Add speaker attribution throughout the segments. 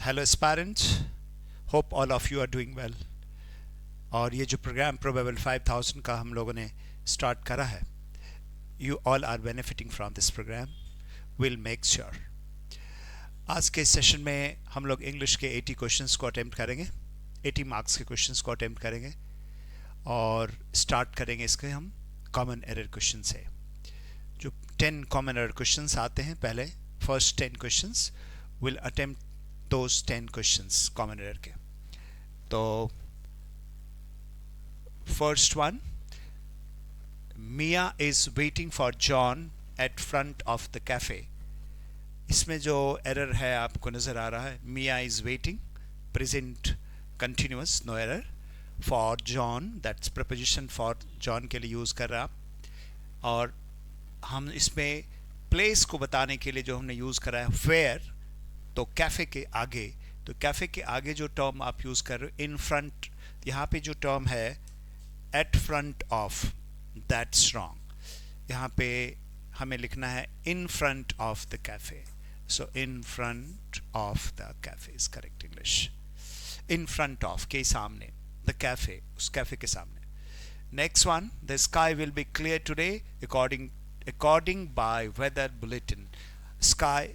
Speaker 1: Hello aspirants, hope all of you are doing well. और ये जो प्रोग्राम प्रोबेबल 5000 का हम लोगों ने स्टार्ट करा है, you all are benefiting from this program. We'll make sure. आज के सेशन में हम लोग इंग्लिश के 80 क्वेश्चंस को अटेम्प्ट करेंगे, 80 मार्क्स के क्वेश्चंस को अटेम्प्ट करेंगे और स्टार्ट करेंगे इसके हम कॉमन एरर क्वेश्चन से. जो 10 कॉमन एरर क्वेश्चंस आते हैं, पहले first 10 questions will attempt those 10 questions common error के. तो first one, Mia is waiting for John at front of the cafe. इसमें जो error है आपको नजर आ रहा है, Mia is waiting, present continuous, no error. For John, that's preposition for John के लिए यूज कर रहा. और हम इसमें place को बताने के लिए जो हमने यूज करा है where, तो कैफे के आगे, तो कैफे के आगे जो टर्म आप यूज कर रहे हो इन फ्रंट, यहाँ पे जो टर्म है at front of, that's wrong. यहाँ पे हमें लिखना है in front of the cafe. So in front of the cafe is correct English. In front of के सामने, द कैफे, उस कैफे के सामने. Next one, the sky will be clear today according by weather bulletin. Sky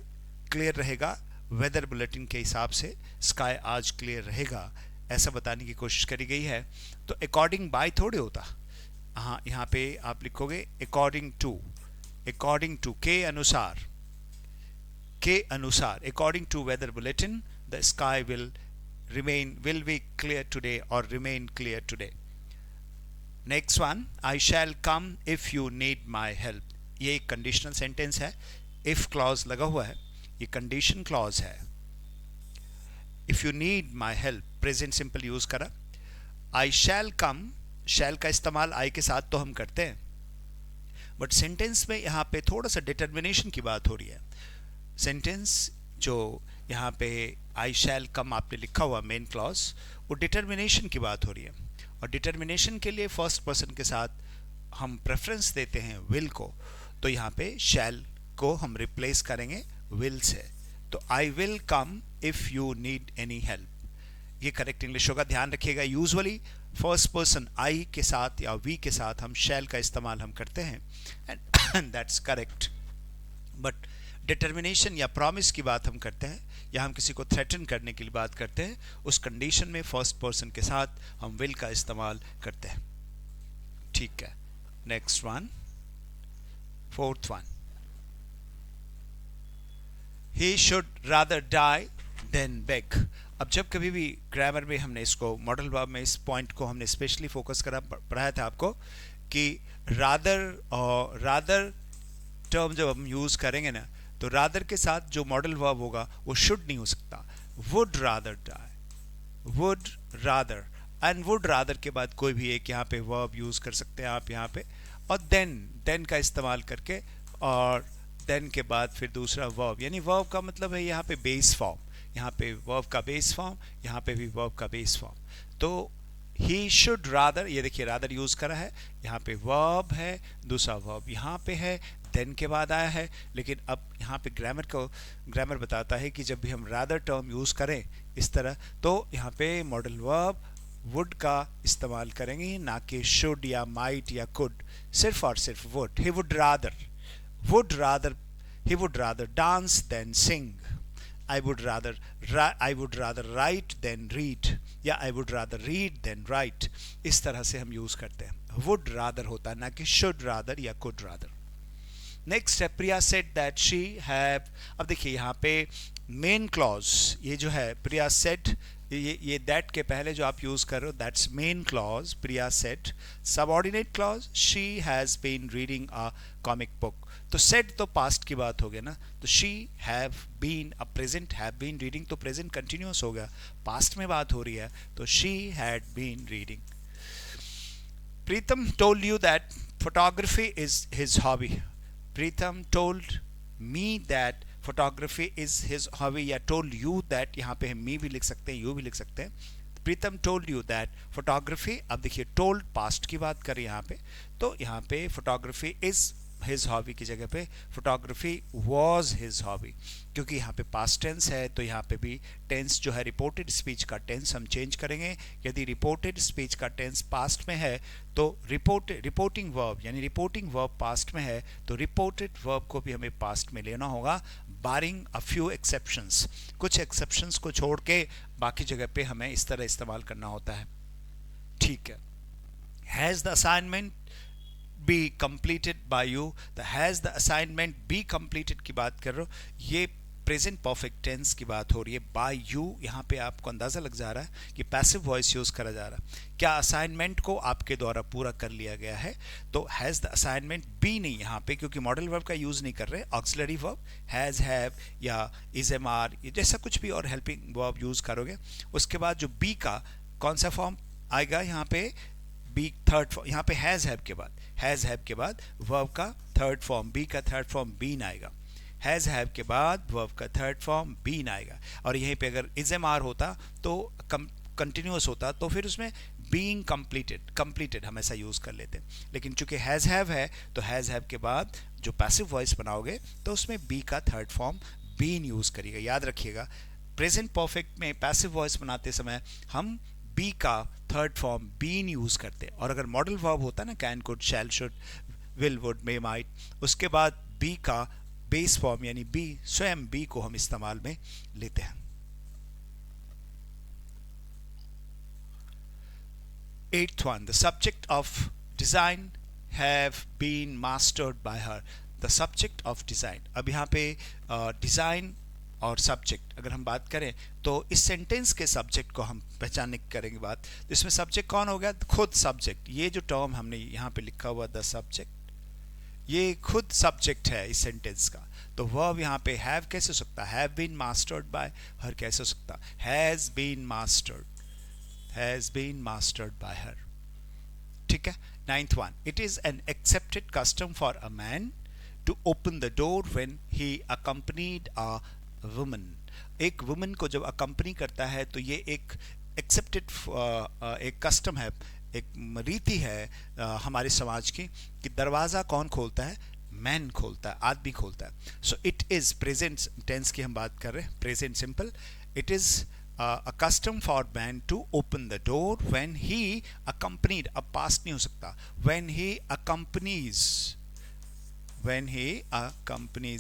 Speaker 1: clear रहेगा weather bulletin के हिसाब से. Sky आज क्लियर रहेगा ऐसा बताने की कोशिश करी गई है. तो अकॉर्डिंग बाय थोड़े होता, हाँ यहाँ पे आप लिखोगे अकॉर्डिंग टू के अनुसार, according to weather bulletin the sky will be clear today और remain clear today. Next one, I shall come if you need my help. ये एक कंडीशनल सेंटेंस है, इफ क्लॉज लगा हुआ है, ये कंडीशन क्लॉज है. If you need my help present simple use करा. आई शैल कम, शैल का इस्तेमाल आई के साथ तो हम करते हैं, बट सेंटेंस में यहाँ पे थोड़ा सा डिटर्मिनेशन की बात हो रही है. सेंटेंस जो यहाँ पे आई शैल कम आपने लिखा हुआ मेन क्लॉज, वो डिटर्मिनेशन की बात हो रही है. और डिटर्मिनेशन के लिए फर्स्ट पर्सन के साथ हम प्रेफरेंस देते हैं विल को, तो यहाँ पे शैल को हम रिप्लेस करेंगे विल से. तो I will come if you need any help, ये करेक्ट इंग्लिश होगा. ध्यान रखिएगा, यूजुअली फर्स्ट पर्सन आई के साथ या वी के साथ हम शैल का इस्तेमाल हम करते हैं, and that's correct. But determination या प्रॉमिस की बात हम करते हैं, या हम किसी को थ्रेटन करने के लिए बात करते हैं, उस कंडीशन में फर्स्ट पर्सन के साथ हम विल का इस्तेमाल करते हैं. ठीक है. Next one, fourth one, He should rather die than beg. अब जब कभी भी ग्रामर में हमने इसको, मॉडल वर्ब में इस पॉइंट को हमने स्पेशली फोकस करा, पढ़ाया था आपको कि rather और rather टर्म जब हम यूज करेंगे ना, तो rather के साथ जो मॉडल वर्ब होगा वो should नहीं हो सकता. would rather die, would rather, and would rather के बाद कोई भी एक यहाँ पे वर्ब यूज कर सकते हैं आप यहाँ पे, और then का इस्तेमाल करके, और देन के बाद फिर दूसरा वर्ब, यानी वर्ब का मतलब है यहाँ पे बेस फॉर्म, यहाँ पे वर्ब का बेस फॉर्म, यहाँ पे भी वर्ब का बेस फॉर्म. तो ही शुड रादर, ये देखिए रादर यूज करा है, यहाँ पे वर्ब है, दूसरा वर्ब यहाँ पे है, देन के बाद आया है. लेकिन अब यहाँ पे ग्रामर बताता है कि जब भी हम रादर टर्म यूज करें इस तरह, तो यहाँ पे मॉडल वर्ब वुड का इस्तेमाल करेंगे, ना कि शुड या माइट या कुड, सिर्फ और सिर्फ would. He would rather, he would rather dance than sing. I would rather write than read, या I would rather read than write. इस तरह से हम यूज करते हैं. would rather होता है, ना कि should rather या could rather. नेक्स्ट है, प्रिया सेड दैट शी हैव. अब देखिए यहाँ पे मेन क्लॉज, ये जो है प्रिया सेड, ये दैट के पहले जो आप यूज कर रहे हो, that's main clause. Priya said. Subordinate clause, she has been reading a comic book. तो सेड तो पास्ट की बात हो गया ना, तो शी हैव बीन, अब प्रेजेंट हैव बीन रीडिंग तो प्रेजेंट कंटिन्यूअस हो गया, पास्ट में बात हो रही है, तो she had been reading. Pritam told you that photography is his hobby. Pritam told me that photography is his hobby, या टोल्ड यू दैट, यहाँ पे मी भी लिख सकते हैं, यू भी लिख सकते हैं. प्रीतम टोल्ड यू दैट फोटोग्राफी, अब देखिए टोल्ड पास्ट की बात करें यहाँ पे, तो यहाँ पे फोटोग्राफी इज हिज हॉबी की जगह पे फोटोग्राफी वाज हिज हॉबी, क्योंकि यहाँ पे पास्ट टेंस है तो यहाँ पे भी टेंस जो है रिपोर्टेड स्पीच का टेंस हम चेंज करेंगे। यदि रिपोर्टेड स्पीच का टेंस पास्ट में है तो रिपोर्टिंग वर्ब यानी रिपोर्टिंग वर्ब पास्ट में है तो रिपोर्टेड वर्ब को भी हमें पास्ट में लेना होगा, बारिंग अ फ्यू एक्सेप्शंस, कुछ एक्सेप्शंस को छोड़ के बाकी जगह पे हमें इस तरह इस्तेमाल करना होता है। ठीक है, has the assignment be completed by you, the has the assignment be completed की बात कर रहे हो, ये प्रेजेंट परफेक्ट टेंस की बात हो रही है। बाय यू यहाँ पे आपको अंदाजा लग जा रहा है कि पैसिव वॉइस यूज करा जा रहा है, क्या असाइनमेंट को आपके द्वारा पूरा कर लिया गया है। तो हैज़ द असाइनमेंट बी नहीं यहाँ पे, क्योंकि मॉडल वर्ब का यूज नहीं कर रहे, ऑक्सिलरी वर्ब हैज़ हैव या इज एम आर जैसा कुछ भी और हेल्पिंग वर्ब यूज करोगे। उसके बाद जो बी का कौन सा फॉर्म आएगा यहाँ पे, बी थर्ड फॉर्म, यहाँ पे हैज़ हैव के बाद वर्ब का थर्ड फॉर्म, बी का थर्ड फॉर्म बीन आएगा। हैज़ हैव के बाद वर्ब का थर्ड फॉर्म बीन आएगा, और यहीं पे अगर इज एम आर होता तो कंटिन्यूस होता तो फिर उसमें बीइंग कंप्लीटेड हम ऐसा यूज कर लेते, लेकिन चूंकि हैज़ हैव है तो हैज़ हैव के बाद जो पैसिव वॉइस बनाओगे तो उसमें बी का थर्ड फॉर्म बीन यूज करिएगा। याद रखिएगा, प्रेजेंट परफेक्ट में पैसिव वॉइस बनाते समय हम बी का थर्ड फॉर्म बीन यूज करते, और अगर मॉडल वर्ब होता ना can, could, shall, should, will, would, may, might, उसके बाद बी का बेस फॉर्म यानी बी, स्वयं बी को हम इस्तेमाल में लेते हैं। 8th one, the subject of design have been mastered by her. The subject of design, अब यहाँ पे डिजाइन और सब्जेक्ट अगर हम बात करें तो इस सेंटेंस के सब्जेक्ट को हम पहचानने की करेंगे बात, तो इसमें सब्जेक्ट कौन हो गया, खुद सब्जेक्ट। ये जो टर्म हमने यहाँ पे लिखा हुआ द सब्जेक्ट, ये खुद सब्जेक्ट है इस सेंटेंस का। तो वर्ब यहाँ पे हैव कैसे हो सकता, have been mastered by her कैसे हो सकता, has been mastered by her. ठीक है। 9th one, it is an accepted custom for a man to open the door when he accompanied a woman. एक वुमन को जब अकम्पनी करता है तो ये एक एक्सेप्टेड एक कस्टम है, एक रीति है हमारे समाज की कि दरवाज़ा कौन खोलता है, मैन खोलता है, आदमी खोलता है। So it is present tense की हम बात कर रहे हैं, present simple. It is a custom for man to open the door when he accompanied, अब पास्ट नहीं हो सकता, when he accompanies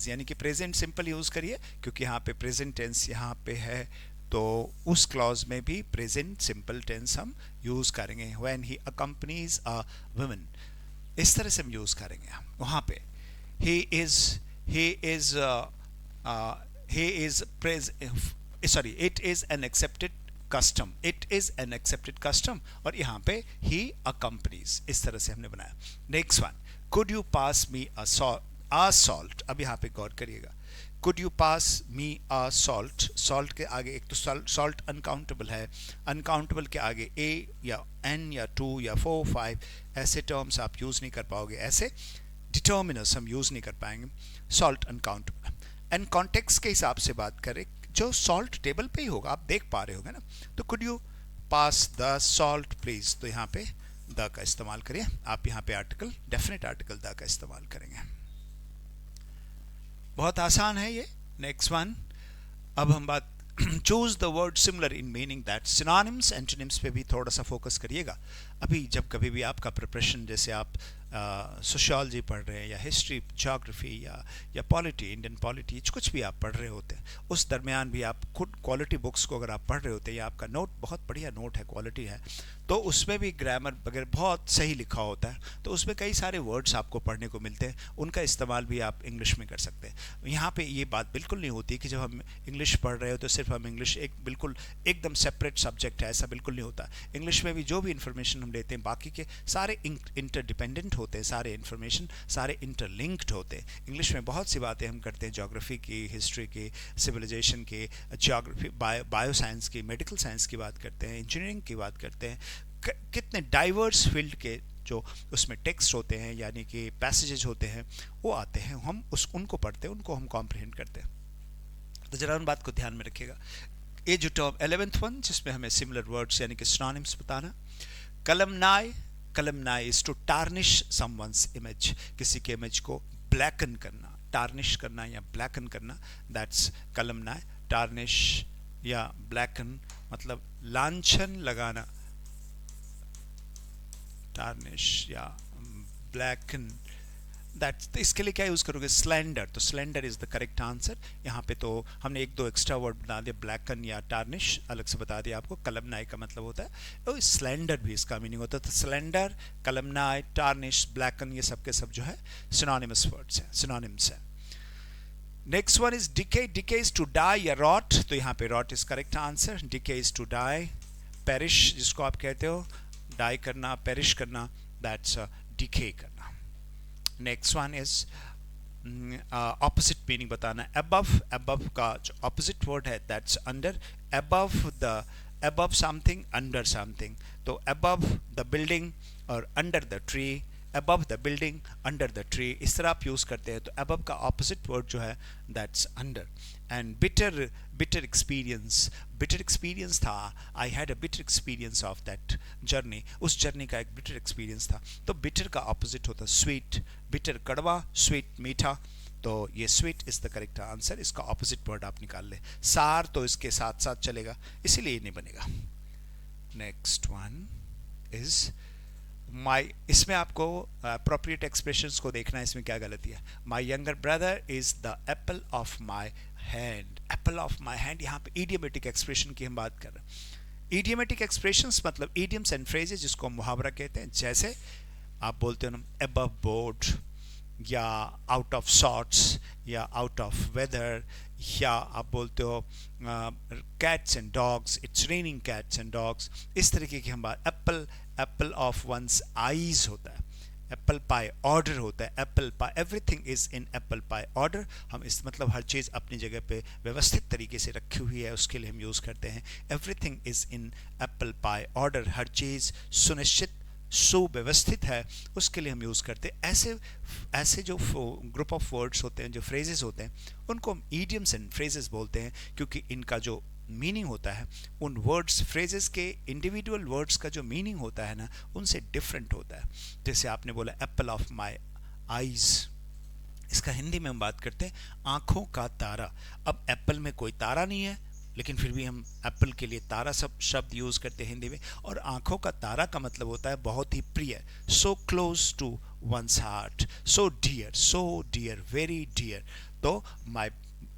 Speaker 1: यानी कि प्रेजेंट सिंपल यूज करिए, क्योंकि यहाँ पे प्रेजेंट टेंस यहाँ पे है तो उस क्लॉज में भी प्रेजेंट सिंपल टेंस हम यूज करेंगे। when he accompanies a woman, इस तरह से हम यूज करेंगे वहाँ पे। it is an accepted custom, और यहाँ पे he accompanies, इस तरह से हमने बनाया। Next one, could you pass me a salt, अब यहाँ पे गौर करिएगा, could you pass me a salt के आगे एक तो salt अनकाउंटेबल है, अनकाउंटेबल के आगे a या n या 2 या 4 5 ऐसे टर्म्स आप यूज नहीं कर पाओगे, ऐसे डिटर्मिनर्स हम यूज नहीं कर पाएंगे, salt अनकाउंटेबल। एंड कॉन्टेक्स्ट के हिसाब से बात करें, जो सॉल्ट टेबल पे ही होगा, आप देख पा रहे होंगे ना, तो could you pass the salt please, तो यहाँ पे द का इस्तेमाल करिए आप, यहाँ पे आर्टिकल, डेफिनेट आर्टिकल द का इस्तेमाल करेंगे। बहुत आसान है ये। नेक्स्ट वन, अब हम बात choose the word similar in meaning that, synonyms antonyms पे भी थोड़ा सा फोकस करिएगा। अभी जब कभी भी आपका प्रिपरेशन, जैसे आप सोशियोलॉजी पढ़ रहे हैं या हिस्ट्री, ज्योग्राफी या पॉलिटी, इंडियन पॉलिटी, कुछ भी आप पढ़ रहे होते हैं, उस दरमियान भी आप खुद क्वालिटी बुक्स को अगर आप पढ़ रहे होते हैं या आपका नोट बहुत बढ़िया नोट है, क्वालिटी है, तो उसमें भी ग्रामर वगैरह बहुत सही लिखा होता है, तो उसमें कई सारे वर्ड्स आपको पढ़ने को मिलते हैं, उनका इस्तेमाल भी आप इंग्लिश में कर सकते हैं। यहाँ पे ये बात बिल्कुल नहीं होती कि जब हम इंग्लिश पढ़ रहे हो तो सिर्फ हम इंग्लिश एक बिल्कुल एकदम सेपरेट सब्जेक्ट है, ऐसा बिल्कुल नहीं होता। इंग्लिश में भी जो भी इंफॉर्मेशन हम लेते हैं, बाकी के सारे इंटरडिपेंडेंट होते हैं, सारे इन्फॉर्मेशन सारे इंटरलिंक्ड होते हैं। इंग्लिश में बहुत सी बातें हम करते हैं, ज्योग्राफी की, हिस्ट्री की, सिविलाइजेशन की, ज्योग्राफी, बायो साइंस की, मेडिकल साइंस की बात करते हैं, इंजीनियरिंग की बात करते हैं, कितने डाइवर्स फील्ड के जो उसमें टेक्स्ट होते हैं यानी कि पैसेजेस होते हैं वो आते हैं, हम उनको पढ़ते हैं, उनको हम कॉम्प्रिहेंड करते हैं। तो जरा उन बात को ध्यान में रखिएगा। ये जो टर्म 11th वन जिसमें हमें सिमिलर वर्ड्स यानी कि सिनोनिम्स बताना, calumny is to tarnish someone's image, किसी के इमेज को ब्लैकन करना, टार्निश करना या ब्लैकन करना, दैट्स कलमनाय. टार्निश या ब्लैकन मतलब लांछन लगाना, टार्निश या ब्लैकन. दैट इसके लिए क्या यूज करोगे? स्लेंडर. तो slender is the correct answer. यहाँ पे तो हमने एक दो एक्स्ट्रा वर्ड बना दिया, ब्लैकन या टार्निश अलग से बता दिया आपको. कलमनाय का मतलब होता है तो स्लेंडर भी इसका मीनिंग होता है. तो स्लेंडर, कलमनाय, टार्निश, ब्लैकन, ये सब के सब जो है सिनोनिमस वर्ड्स हैं, सिनोनिम्स हैं. Next one is decay. Decay is to die या रॉट. तो यहाँ पे rot is correct answer. Decay is to die. Perish जिसको आप कहते हो, डाई करना, पेरिश करना, दैट्स डिके करना. Next one is opposite meaning बताना. अबव. अबव का जो ऑपोजिट वर्ड है that's under. Above the, above something, under something. तो अबव द बिल्डिंग और under the tree. Above the building, under the tree, इस तरह आप यूज करते हैं. तो अबव का ऑपोजिट वर्ड जो है that's under. And bitter. Bitter experience. Bitter experience था. I had a bitter experience of that journey. उस जर्नी का एक बिटर एक्सपीरियंस था. तो बिटर का ऑपोजिट होता है स्वीट. बिटर कड़वा, स्वीट मीठा. तो ये sweet is the correct answer. इसका ऑपोजिट वर्ड आप निकाल ले. सार तो इसके साथ साथ चलेगा, इसीलिए नहीं बनेगा. Next one is my. इसमें आपको अप्रोप्रिएट एक्सप्रेशंस को देखना है, इसमें क्या गलती है. माई younger brother is the apple of my hand. Apple of my hand, यहाँ पे इडियोमेटिक एक्सप्रेशन की हम बात कर रहे हैं. इडियोमेटिक एक्सप्रेशंस मतलब इडियम्स एंड फ्रेजेस जिसको हम मुहावरा कहते हैं. जैसे आप बोलते हो ना अबव बोर्ड, या आउट ऑफ सॉर्ट्स, या आउट ऑफ वेदर, या आप बोलते हो cats and dogs, it's raining cats and dogs. इस तरीके की हम बात. Apple, apple of one's eyes होता है. एप्पल पाई ऑर्डर होता है. Apple pie, everything is in apple pie order. हम इस मतलब हर चीज़ अपनी जगह पे व्यवस्थित तरीके से रखी हुई है, उसके लिए हम यूज़ करते हैं. Everything is in apple pie order. हर चीज़ सुनिश्चित, सुव्यवस्थित है, उसके लिए हम यूज़ करते हैं. ऐसे ऐसे जो ग्रुप ऑफ वर्ड्स होते हैं, जो फ्रेजेस होते हैं, उनको हम ईडियम्स एंड फ्रेजेस बोलते हैं, क्योंकि इनका जो मीनिंग होता है उन वर्ड्स, फ्रेजेस के इंडिविजुअल वर्ड्स का जो मीनिंग होता है ना, उनसे डिफरेंट होता है. जैसे आपने बोला एप्पल ऑफ माई आईज, इसका हिंदी में हम बात करते हैं आंखों का तारा. अब एप्पल में कोई तारा नहीं है, लेकिन फिर भी हम एप्पल के लिए तारा सब शब्द यूज करते हैं हिंदी में. और आंखों का तारा का मतलब होता है बहुत ही प्रिय, so close to one's heart, so dear, very dear. तो my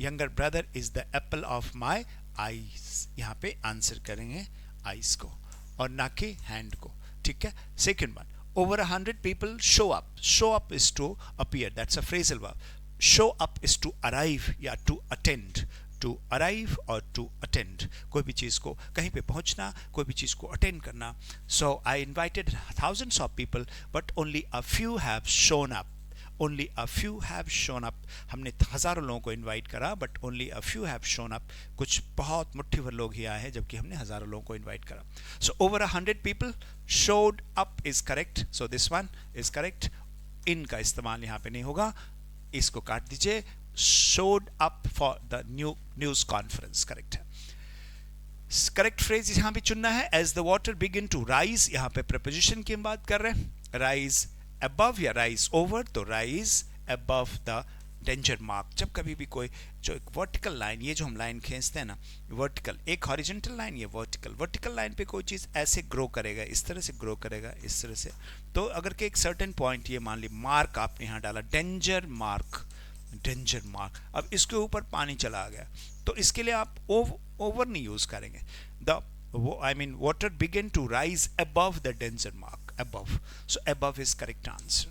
Speaker 1: younger brother is the apple of my eyes. यहाँ पे आंसर करेंगे आईज को और ना कि हैंड को. ठीक है. Second one, over 100 people show up. Show up is to appear, that's a phrasal verb. Show up is to arrive या to attend. To arrive or to attend, कोई भी चीज़ को कहीं पे पहुंचना, कोई भी चीज़ को अटेंड करना. So I invited thousands of people but only a few have shown up. Only a few have shown up. हमने हज़ारों लोगों को इनवाइट करा but only a few have shown up. कुछ बहुत मुट्ठी भर लोग ही आए हैं जबकि हमने हज़ारों लोगों को इनवाइट करा. So over 100 people showed up is correct. So this one is correct. in का इस्तेमाल यहाँ पे नहीं होगा, इसको काट दीजिए. showed up for the news conference correct है. करेक्ट फ्रेज यहाँ पे चुनना है. as the water begin to rise, यहाँ पे preposition की हम बात कर रहे हैं. rise above या rise over, तो rise above the danger mark. जब कभी भी कोई जो एक वर्टिकल लाइन, ये जो हम लाइन खींचते हैं ना, वर्टिकल, एक हॉरिजॉन्टल लाइन, ये वर्टिकल लाइन पे कोई चीज़ ऐसे ग्रो करेगा, इस तरह से ग्रो करेगा, इस तरह से. तो अगर कि एक सर्टेन पॉइंट, ये मान ली मार्क आपने यहाँ डाला, डेंजर मार्क, अब इसके ऊपर पानी चला गया, तो इसके लिए आप ओवर नहीं यूज करेंगे. I mean water begin to rise above the danger mark. Above. So above is correct answer.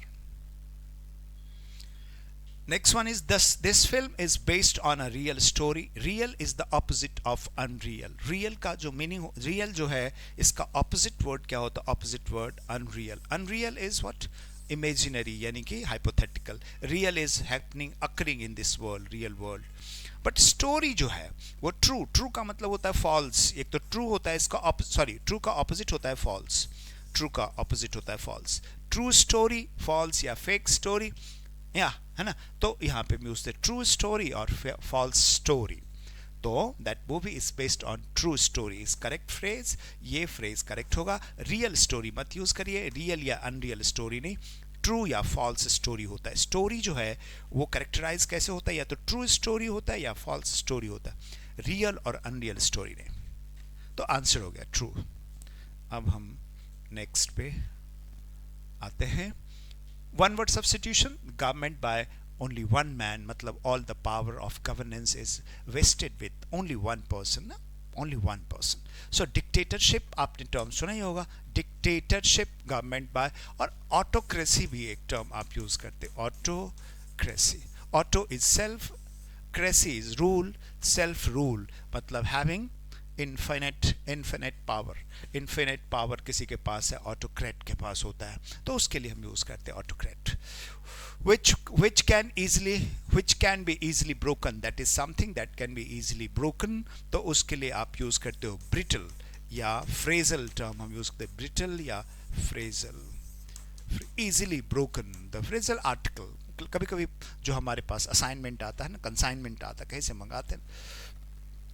Speaker 1: Next one is this film is based on a real story. Real is the opposite of unreal. Real का जो meaning, real जो है, इसका opposite word क्या होता है? Opposite word unreal. Unreal is what? Imaginary, यानी कि hypothetical. Real is happening, occurring in this world, real world. But story जो है वो ट्रू का मतलब होता है फॉल्स. एक तो ट्रू होता है, इसका ट्रू का ऑपोजिट होता है फॉल्स. ट्रू का ऑपोजिट होता है फॉल्स. ट्रू स्टोरी फॉल्स या फेक स्टोरी, या है ना. तो यहाँ पे यूज थे ट्रू स्टोरी और फॉल्स स्टोरी. तो that movie is based on true story is correct phrase. ये फ्रेज करेक्ट होगा. रियल स्टोरी मत यूज करिए, रियल या अनरियल स्टोरी नहीं. ट्रू या फॉल्स स्टोरी होता है। स्टोरी जो है वो कैरेक्टराइज कैसे होता है, या तो ट्रू स्टोरी होता है या फॉल्स स्टोरी होता है, रियल और अनरियल स्टोरी नहीं। तो आंसर हो गया ट्रू। अब हम नेक्स्ट पे आते हैं। One word substitution, government by only one man, मतलब all the power of governance is vested with only one person ना, only one person. So dictatorship आपने टर्म सुना ही होगा, डिक्टेटरशिप गवर्नमेंट बाय, और ऑटोक्रेसी भी एक टर्म आप यूज करते, autocracy. Auto is self, cracy is rule, self rule मतलब having infinite power. Infinite power किसी के पास है, ऑटोक्रेट के पास होता है, तो उसके लिए हम यूज करते हैं autocrat. which can be easily broken, that is something that can be easily broken, तो उसके लिए आप यूज करते हो brittle या phrasal टर्म हम यूज करते हैं, brittle या phrasal। easily broken, the phrasal article, कभी कभी जो हमारे पास असाइनमेंट आता है ना, कंसाइनमेंट आता है, कहीं से मंगाते हैं,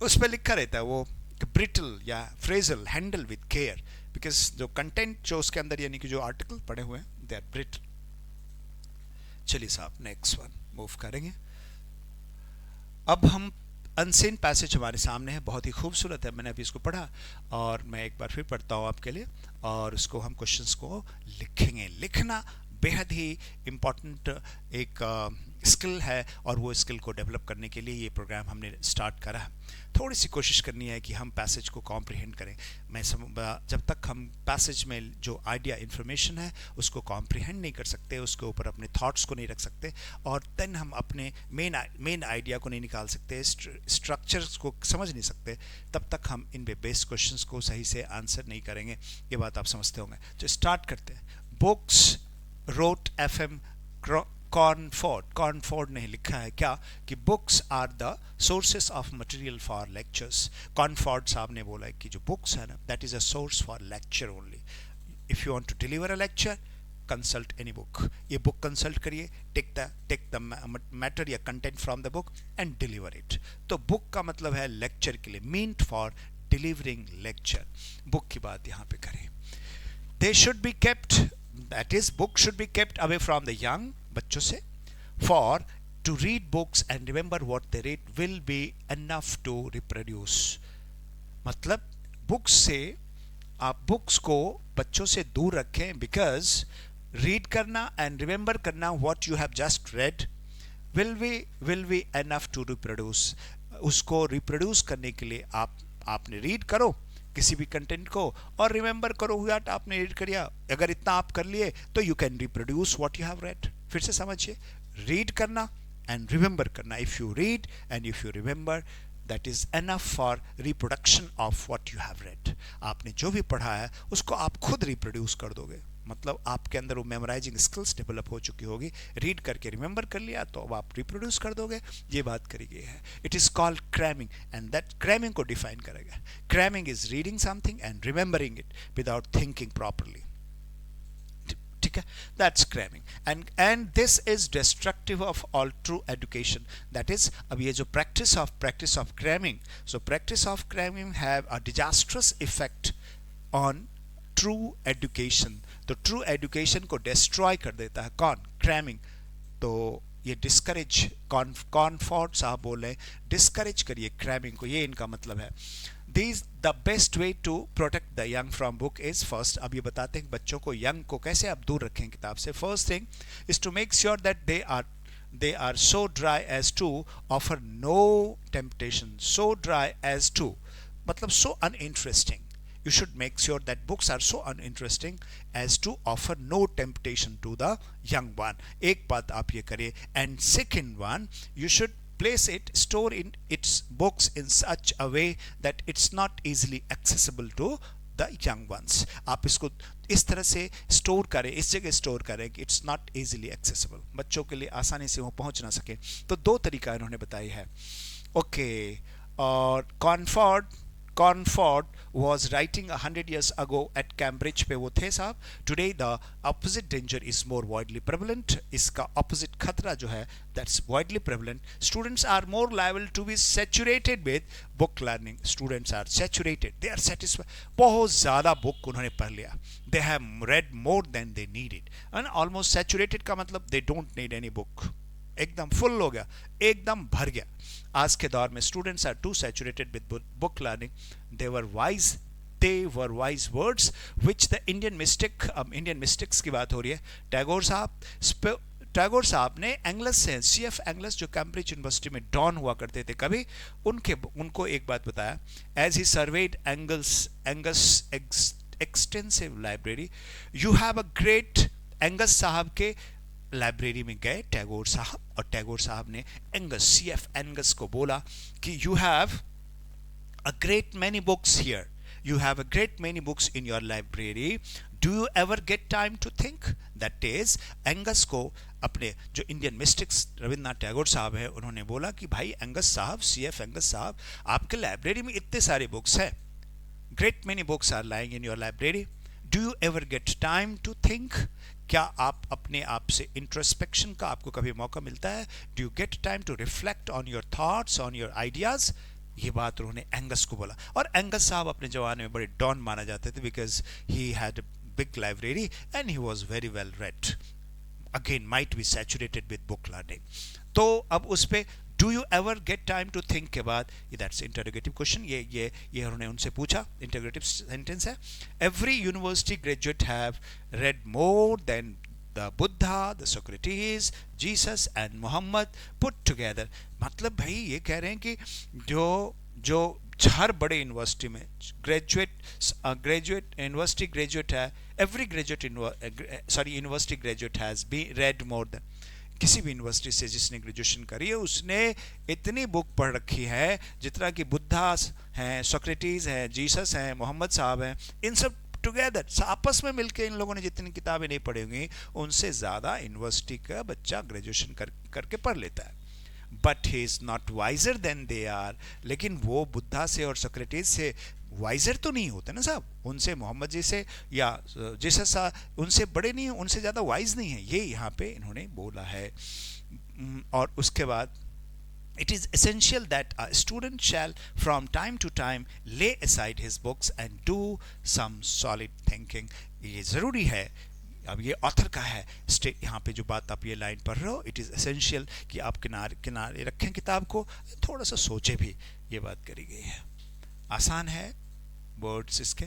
Speaker 1: उस पर लिखा रहता है वो ब्रिटल या phrasal, handle with care, because जो कंटेंट जो उसके अंदर यानी कि जो आर्टिकल पड़े हुए हैं दे आर ब्रिटल। चलिए साहब नेक्स्ट वन मूव करेंगे। अब हम अनसीन पैसेज हमारे सामने है, बहुत ही खूबसूरत है, मैंने अभी इसको पढ़ा और मैं एक बार फिर पढ़ता हूँ आपके लिए, और उसको हम क्वेश्चंस को लिखेंगे। लिखना बेहद ही इम्पॉर्टेंट एक स्किल है, और वो स्किल को डेवलप करने के लिए ये प्रोग्राम हमने स्टार्ट करा है। थोड़ी सी कोशिश करनी है कि हम पैसेज को कॉम्प्रिहेंड करें। जब तक हम पैसेज में जो आइडिया इन्फॉर्मेशन है उसको कॉम्प्रिहेंड नहीं कर सकते, उसके ऊपर अपने थॉट्स को नहीं रख सकते, और देन हम अपने मेन आइडिया को नहीं निकाल सकते, स्ट्रक्चर्स को समझ नहीं सकते, तब तक हम इन बेस्ड क्वेश्चंस को सही से आंसर नहीं करेंगे। ये बात आप समझते होंगे। तो स्टार्ट करते हैं। बुक्स रोट FM कॉर्नफोर्ड ने लिखा है क्या कि books are the sources of material for lectures. Cornford साहब ने बोला है कि जो बुक्स है ना, that is a source for lecture only. If you want to deliver a lecture, consult any book. ये बुक कंसल्ट करिए, टेक द मैटर या content from the book and deliver it. तो बुक का मतलब है lecture के लिए, meant for delivering lecture. Book की बात यहाँ पे करें। They should be kept, that is book should be kept away from the young, बच्चों से, for to read books and remember what they read will be enough to reproduce। मतलब books से, आप बुक्स को बच्चों से दूर रखें, बिकॉज रीड करना एंड रिमेंबर करना what you have just read will be enough to reproduce। उसको रिप्रोड्यूस करने के लिए आपने रीड करो किसी भी कंटेंट को, और रिमेंबर करो व्हाट आपने रीड किया। अगर इतना आप कर लिए तो you can reproduce what you have read. फिर से समझिए, रीड करना एंड रिमेंबर करना। If you read and if you remember, that is enough for reproduction of what you have read. आपने जो भी पढ़ा है उसको आप खुद रिप्रोड्यूस कर दोगे, मतलब आपके अंदर वो मेमोराइजिंग स्किल्स डेवलप हो चुकी होगी। रीड करके रिमेंबर कर लिया तो अब आप रिप्रोड्यूस कर दोगे। ये बात करी गई है। It is called cramming, and that cramming को डिफाइन करेगा। Cramming is reading something and remembering it without thinking properly. ठीक है, that's cramming, and this is destructive of all true education. That is, अब ये जो practice of cramming, so practice of cramming have a disastrous effect on true education. तो true education को destroy कर देता है कौन? क्रैमिंग। तो ये डिस्करेज, कॉर्नफोर्ड साहब बोल रहे हैं डिस्करेज करिए क्रैमिंग को, ये इनका मतलब है। The best way to protect the young from book is, first अब ये बताते हैं बच्चों को, यंग को कैसे आप दूर रखें किताब से। First thing is to make sure that they are so dry as to offer no temptation। so dry as to मतलब so uninteresting। You should make sure that books are so uninteresting as to offer no temptation to the young one। एक बात आप ये करिए। And second one, you should place it, store in its books in such a way that it's not easily accessible to the young ones। आप इसको इस तरह से स्टोर करें, इस जगह स्टोर करें कि इट्स नॉट इजीली एक्सेसिबल, बच्चों के लिए आसानी से वो पहुंच ना सके। तो दो तरीका इन्होंने बताई है। ओके, और कॉनफोर्ड was writing 100 years ago at Cambridge पे वो थे साहब. Today the opposite danger is more widely prevalent. इसका opposite खतरा जो है that's widely prevalent. Students are more liable to be saturated with book learning. Students are saturated. They are satisfied. बहुत ज़्यादा book उन्होंने पढ़ लिया. They have read more than they needed. And almost saturated का मतलब they don't need any book. एकदम full हो गया, एकदम भर गया. आज के दौर में students are too saturated with book learning. They were wise words which the Indian mystic. अब इंडियन मिस्टिक्स की बात हो रही है. टैगोर साहब ने एंग्लस से, CF एंग्लस जो कैम्ब्रिज यूनिवर्सिटी में डॉन हुआ करते थे कभी, उनको एक बात बताया. As he served Angus extensive library, you have a great. Angus साहब के लाइब्रेरी में गए टैगोर साहब, और टैगोर साहब ने CF एंगस को बोला कि you have a great many books here, you have a great many books in your library, do you ever get time to think. That is Angus को अपने जो इंडियन मिस्टिक्स रविन्द्रनाथ टैगोर साहब है उन्होंने बोला कि भाई एंगस साहब, CF एंगस साहब, आपके लाइब्रेरी में इतने सारे बुक्स हैं, great many books are lying in your library, do you ever get time to think. क्या आप अपने आप से इंट्रोस्पेक्शन का आपको कभी मौका मिलता है? Do you get time to reflect on your thoughts, on your ideas. ये बात उन्होंने एंगस को बोला. और एंगस साहब अपने जमाने में बड़े डॉन माना जाते थे because he had big library and he was very well read. Again might be saturated with book learning. तो अब उस पे do you ever get time to think के बाद दैट्स इंटरोगेटिव क्वेश्चन. ये उन्होंने उनसे पूछा. इंटरोगेटिव सेंटेंस है. Every university graduate have read more than the Buddha, the Socrates, Jesus and Mohammed put together. मतलब भाई ये कह रहे हैं कि जो हर बड़े यूनिवर्सिटी में ग्रेजुएट यूनिवर्सिटी ग्रेजुएट है, every graduate university graduate has been read more than. किसी भी यूनिवर्सिटी से जिसने ग्रेजुएशन करी है उसने इतनी बुक पढ़ रखी है जितना कि बुद्धा हैं, सोक्रेटिस हैं, जीसस हैं, मोहम्मद साहब हैं, इन सब टुगेदर आपस में मिलकर इन लोगों ने जितनी किताबें नहीं पढ़ी होंगी उनसे ज़्यादा यूनिवर्सिटी का बच्चा ग्रेजुएशन करके पढ़ लेता है. But he is not wiser than they are. लेकिन वो बुद्धा से और सोक्रेटिस से वाइजर तो नहीं होते ना साहब, उनसे मोहम्मद जी से या जीसस उनसे बड़े नहीं, उनसे ज़्यादा वाइज नहीं है. ये यहाँ पे इन्होंने बोला है. और उसके बाद it is essential that a student shall from time to time lay aside his books and do some solid thinking. ये ज़रूरी है. अब ये ऑथर का है. यहाँ पे जो बात आप ये लाइन पढ़ रहे हो, इट इज़ एसेंशियल कि आप किनारे रखें किताब को, थोड़ा सा सोचे भी. ये बात करी गई है. आसान है वर्ड्स इसके.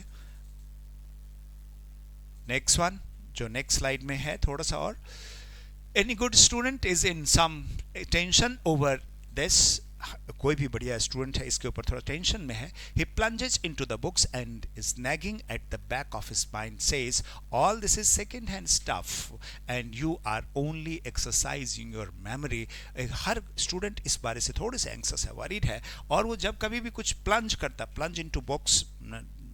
Speaker 1: नेक्स्ट वन जो नेक्स्ट स्लाइड में है थोड़ा सा और. Any good student is in some tension over this. कोई भी बढ़िया स्टूडेंट है इसके ऊपर थोड़ा टेंशन में है. He plunges into the books and is nagging at the back of his mind, says all this is second hand stuff and you are only exercising your memory. हर स्टूडेंट इस बारे से थोड़े से एंक्सस है, वरीड है. और वो जब कभी भी कुछ प्लंज इनटू बुक्स,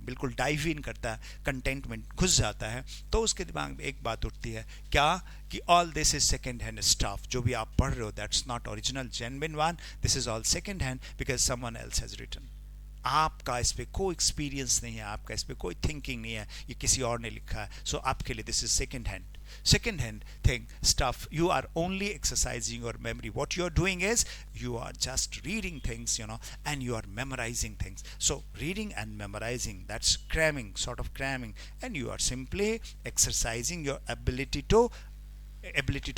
Speaker 1: बिल्कुल डाइव इन करता है, कंटेंट में घुस जाता है, तो उसके दिमाग में एक बात उठती है क्या कि all this is second hand stuff. जो भी आप पढ़ रहे हो that's not original genuine one, this is all second hand because someone else has written. आपका इस पर कोई एक्सपीरियंस नहीं है, आपका इस पर कोई थिंकिंग नहीं है, ये किसी और ने लिखा है. सो आपके लिए this is second hand thing stuff. You are only exercising your memory. What you are doing is you are just reading things, and you are memorizing things. So reading and memorizing, that's cramming, sort of cramming, and you are simply exercising your ability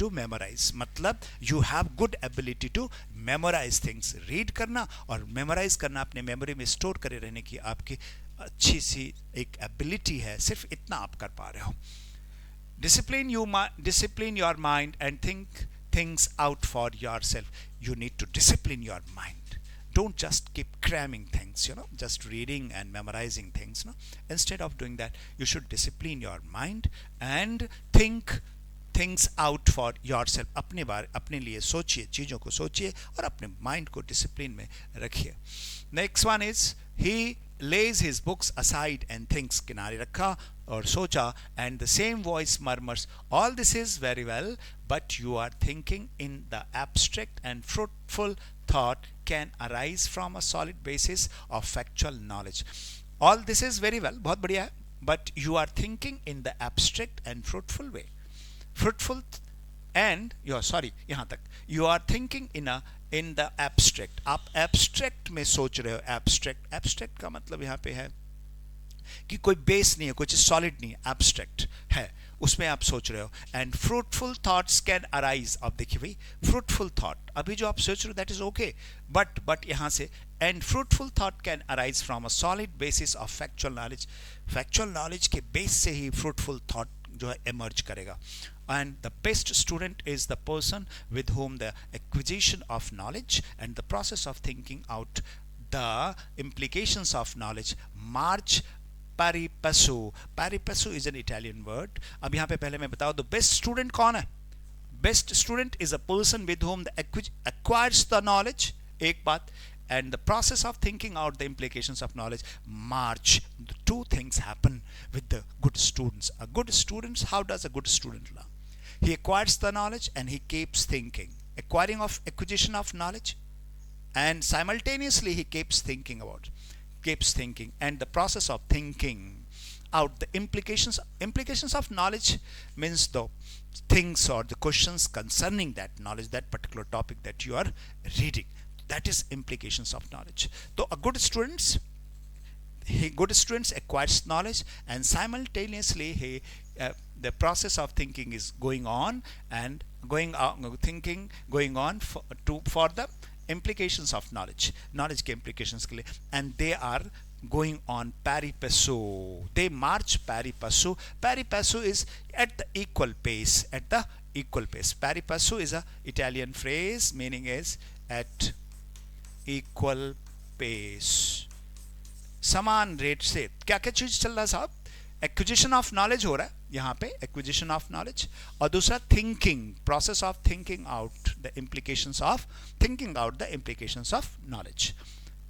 Speaker 1: to memorize. मतलब you have good ability to memorize things. read करना और memorize करना अपने memory में store करे रहने की आपकी अच्छी सी एक ability है. सिर्फ इतना आप कर पा रहे हो. Discipline your mind and think things out for yourself. You need to discipline your mind. Don't just keep cramming things, just reading and memorizing things. Instead of doing that, you should discipline your mind and think things out for yourself. अपने लिए सोचिए, चीज़ों को सोचिए और अपने mind को discipline में रखिए. Next one is he lays his books aside and thinks. किनारे रखा और सोचा. And the same voice murmurs, all this is very well, but you are thinking in the abstract and fruitful thought can arise from a solid basis of factual knowledge. All this is very well, बहुत बढ़िया है, but you are thinking in the abstract and fruitful way. Fruitful and यहाँ तक you are thinking in the abstract. आप abstract में सोच रहे हो. abstract का मतलब यहाँ पे है कि कोई बेस नहीं है, कोई चीज सॉलिड नहीं है, एब्स्ट्रैक्ट है, उसमें आप सोच रहे हो. And fruitful thoughts can arise. अब देखिए भाई, फ्रूटफुल थॉट अभी जो आप सोच रहे हो दैट इज ओके, बट यहां से and fruitful thought can arise from a solid basis of factual knowledge. Factual knowledge के बेस से ही फ्रूटफुल थॉट जो है इमर्ज करेगा. And the best student is the person with whom the acquisition of knowledge and the process of thinking out the implications of knowledge march pari passu. Pari passu is an Italian word. अब यहाँ पे पहले मैं बताऊँ तो best student कौन है? Best student is a person with whom the acquires the knowledge, एक बात, and the process of thinking out the implications of knowledge march. The two things happen with the good students. A good students, how does a good student learn? He acquires the knowledge and he keeps thinking. Acquisition of knowledge, and simultaneously he keeps thinking, and the process of thinking out the implications of knowledge means the things or the questions concerning that knowledge, that particular topic that you are reading. That is implications of knowledge. So a good students acquires knowledge, and simultaneously the process of thinking is going on for the implications of knowledge के implications के लिए, and they are going on pari passu. They march pari passu. Pari passu is at the equal pace. Pari passu is a Italian phrase meaning is at equal pace. समान rate से क्या क्या चीज चल रहा है साहब? एक्विजिशन ऑफ नॉलेज हो रहा है यहाँ पे, एक्विजिशन ऑफ नॉलेज, और दूसरा thinking, process of thinking out the implications of knowledge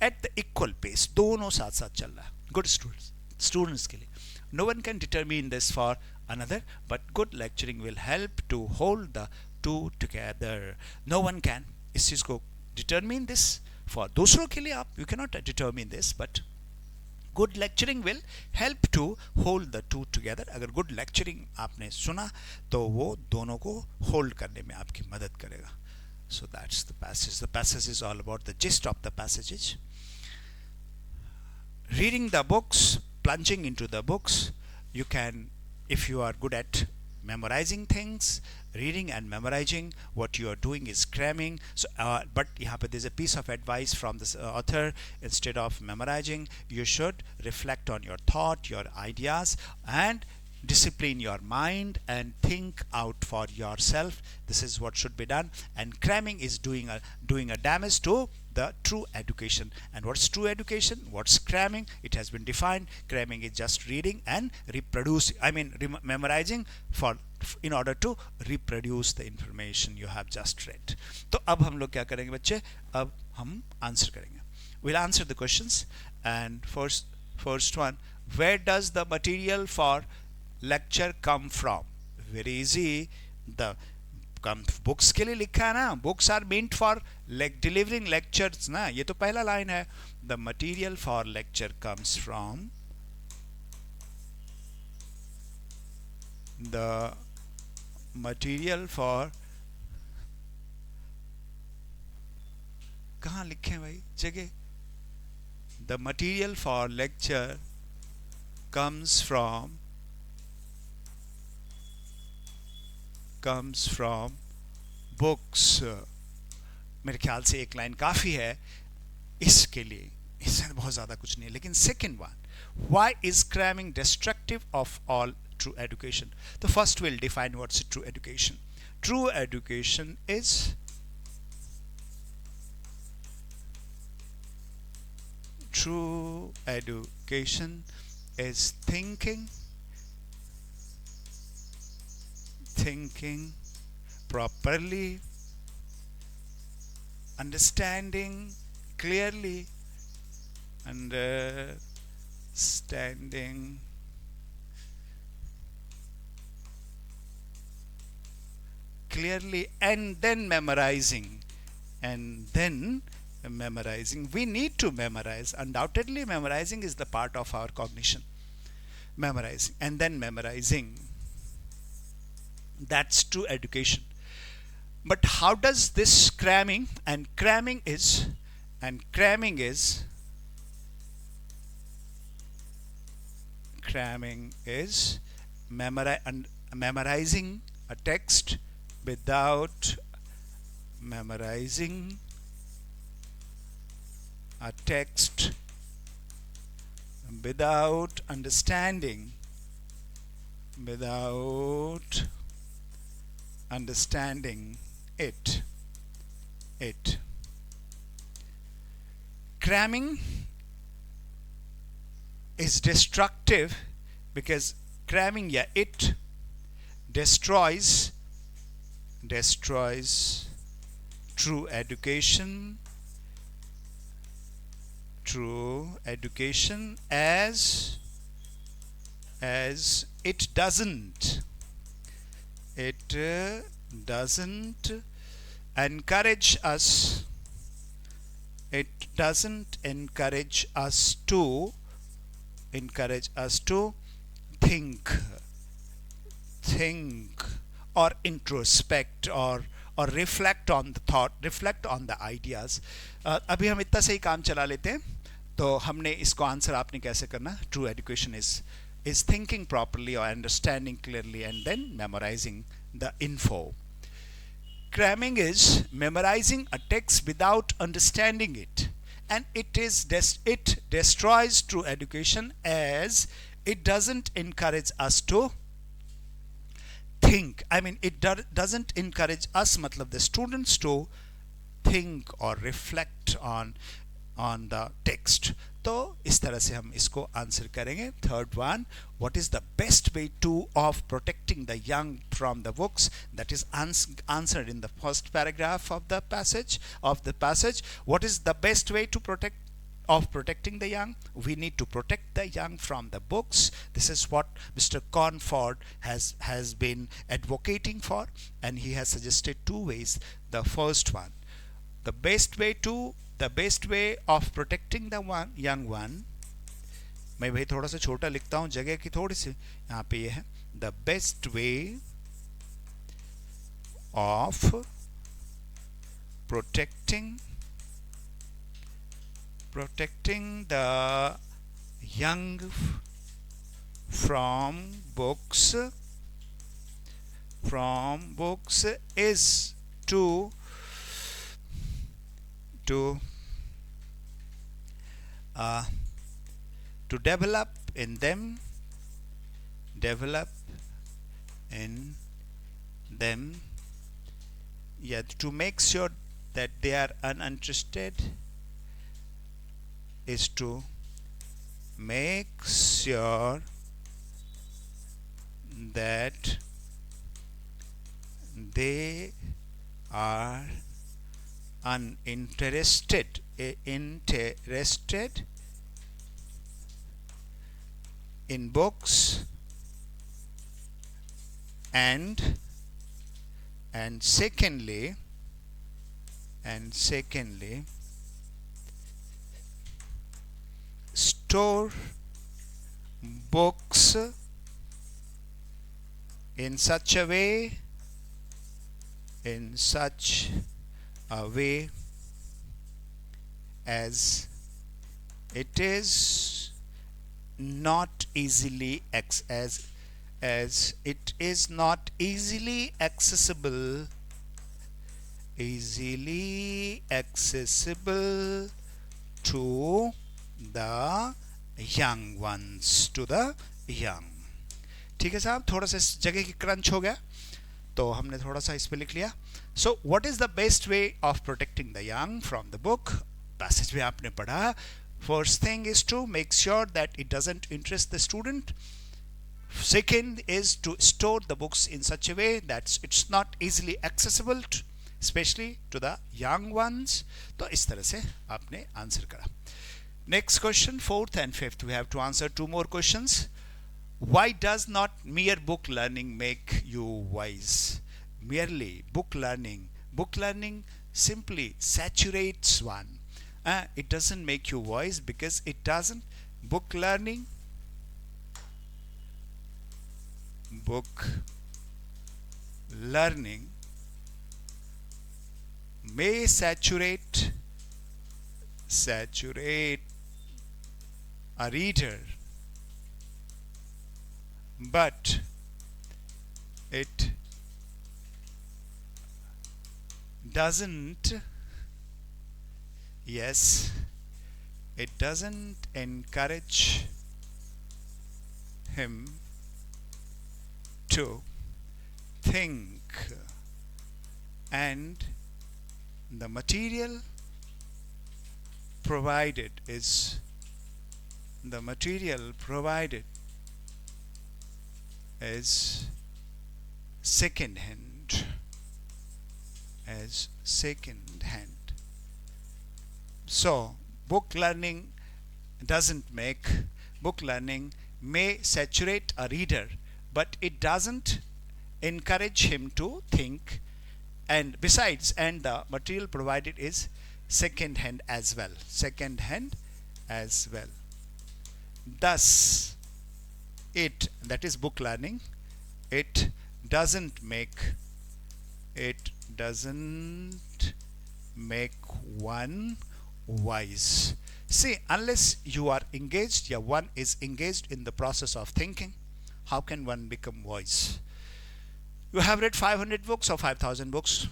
Speaker 1: at the equal pace. दोनों साथ साथ चल रहा है गुड स्टूडेंट्स के लिए. No one can determine this for another, but good lecturing will help to hold the two together. No one can इस चीज को डिटरमिन दिस फॉर दूसरों के लिए, आप you can not determine this, but good lecturing will help to hold the two together. अगर good lecturing आपने सुना तो वो दोनों को होल्ड करने में आपकी मदद करेगा. So that's the passage. The passage is all about the gist of the passages. Reading the books, plunging into the books, you can, if you are good at memorizing things, reading and memorizing, what you are doing is cramming. So but यहाँ पे there's a piece of advice from this author. Instead of memorizing, you should reflect on your thought, your ideas, and discipline your mind and think out for yourself. This is what should be done. And cramming is doing a damage to the true education. And what's true education? What's cramming? It has been defined. Cramming is just reading and memorizing in order to reproduce the information you have just read. तो अब हम लोग क्या करेंगे बच्चे? अब हम answer करेंगे. We'll answer the questions. And first one, where does the material for lecture come from? Very easy. The books के लिए लिखा है ना, books are meant for delivering lectures ना, ये तो पहला लाइन है. The material for lecture comes from the material for, कहाँ लिखे हैं भाई जगह? The material for lecture comes from books. मेरे ख्याल से एक लाइन काफी है इसके लिए, इससे बहुत ज्यादा कुछ नहीं. लेकिन second one, why is cramming destructive of all true education? The first will define what's true education. True education is thinking properly, understanding clearly, and then memorizing, and then Memorizing. We need to memorize. Undoubtedly, memorizing is the part of our cognition. Memorizing and then memorizing. That's true education. But how does this cramming and cramming is memorizing a text without memorizing a text without understanding it. Cramming is destructive because cramming, yeah, it destroys true education as it doesn't encourage us to think or introspect or reflect on the thought, reflect on the ideas. अभी हम इतना सही काम चला लेते हैं तो हमने इसको आंसर आपने कैसे करना. True education is thinking properly or understanding clearly and then memorizing the info. Cramming is memorizing a text without understanding it, and it destroys true education as it doesn't encourage us to think. I mean, it doesn't encourage us, matlab the students, to think or reflect on the text. तो इस तरह से हम इसको answer करेंगे. Third one, what is the best way of protecting the young from the books? That is answered in the first paragraph of the passage. What is the best way to protecting the young? We need to protect the young from the books. This is what Mr. Cornford has been advocating for, and he has suggested two ways. The first one, the best way of protecting the young one. मैं भाई थोड़ा सा छोटा लिखता हूँ, जगह की थोड़ी सी यहाँ पे ये है. The best way of protecting the young from books is to develop in them yeah, to make sure that they are uninterested, is to make sure that they are uninterested in books, and secondly store books in such a way as it is not easily accessible to the young ones, to the young. ठीक है साहब, थोड़ा सा इस जगह की crunch हो गया तो हमने थोड़ा सा इस पे लिख लिया. So what is the best way of protecting the young from the book? Passage में आपने पढ़ा. First thing is to make sure that it doesn't interest the student. Second is to store the books in such a way that it's not easily accessible especially to the young ones. तो इस तरह से आपने answer करा. Next question, fourth and fifth, we have to answer two more questions. Why does not mere book learning make you wise? Merely book learning simply saturates one. It doesn't make you wise because it doesn't. Book learning may saturate a reader, but it doesn't, yes, it doesn't encourage him to think, and the material provided is second hand, so book learning may saturate a reader, but it doesn't encourage him to think, and besides, and the material provided is second hand as well. Thus it, that is book learning, it doesn't make one wise. See, unless you are engaged, one is engaged in the process of thinking, how can one become wise? You have read 500 books or 5,000 books,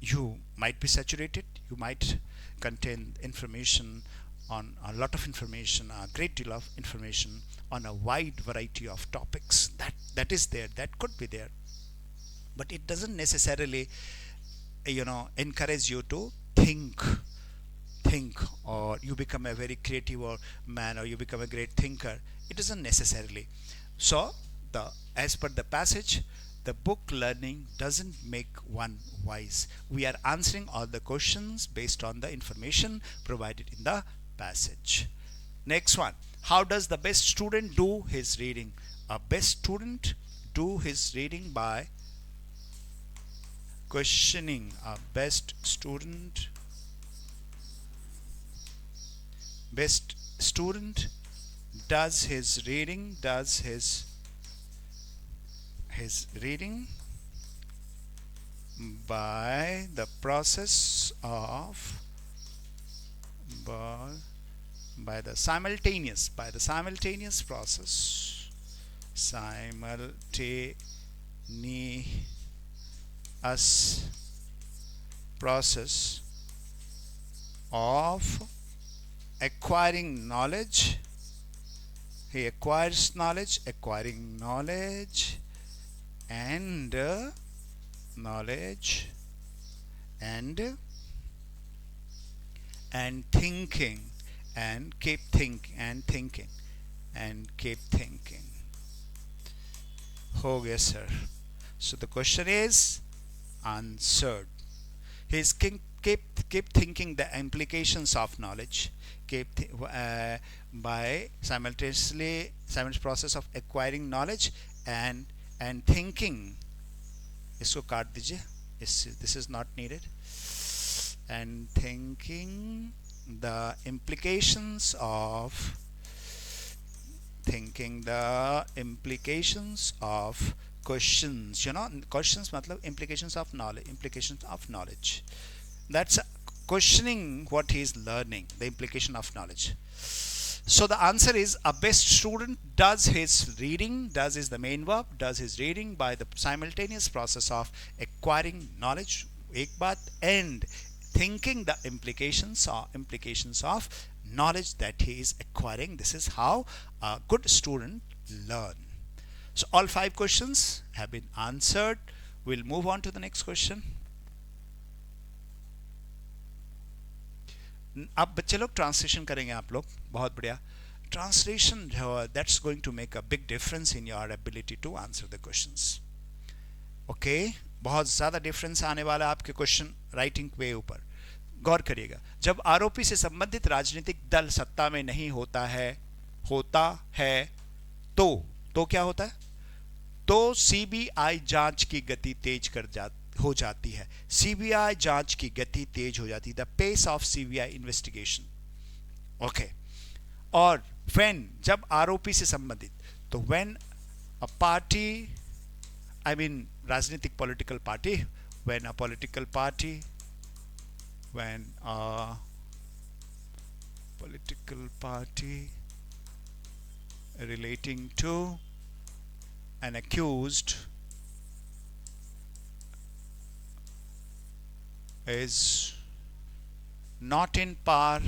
Speaker 1: you might be saturated, you might contain information on a lot of information, a great deal of information on a wide variety of topics. That is there, that could be there, but it doesn't necessarily encourage you to think, or you become a very creative or man, or you become a great thinker. It doesn't necessarily. So as per the passage, the book learning doesn't make one wise. We are answering all the questions based on the information provided in the passage. Next one, how does the best student do his reading? A best student do his reading by questioning. A best student does his reading by the process of by the simultaneous process of acquiring knowledge. He acquires knowledge, and thinking, and keep thinking. हो गया sir. So the question is answered. He is keep thinking the implications of knowledge, by simultaneous process of acquiring knowledge and thinking. इसको काट दीजिए, this is not needed. And thinking the implications of questions. Questions matlab implications of knowledge. That's questioning what he is learning, the implication of knowledge. So the answer is, a best student does his reading, does is the main verb, does his reading by the simultaneous process of acquiring knowledge, ek baat, and thinking the implications of knowledge that he is acquiring. This is how a good student learn. So all 5 questions have been answered. We'll move on to the next question. अब बच्चे लोग translation करेंगे, आप लोग बहुत बढ़िया translation, that's going to make a big difference in your ability to answer the questions. Okay, बहुत ज़्यादा डिफरेंस आने वाला है आपके क्वेश्चन राइटिंग पे ऊपर. गौर करिएगा, जब आरोपी से संबंधित राजनीतिक दल सत्ता में नहीं होता है तो क्या होता है? तो सीबीआई जांच की गति तेज हो जाती है, सीबीआई जांच की गति तेज हो जाती है, the pace of CBI investigation. Okay, और व्हेन जब आरोपी से संबंधित, तो when a party, I mean राजनीतिक political party, when a political party, when a political party relating to an accused is not in power,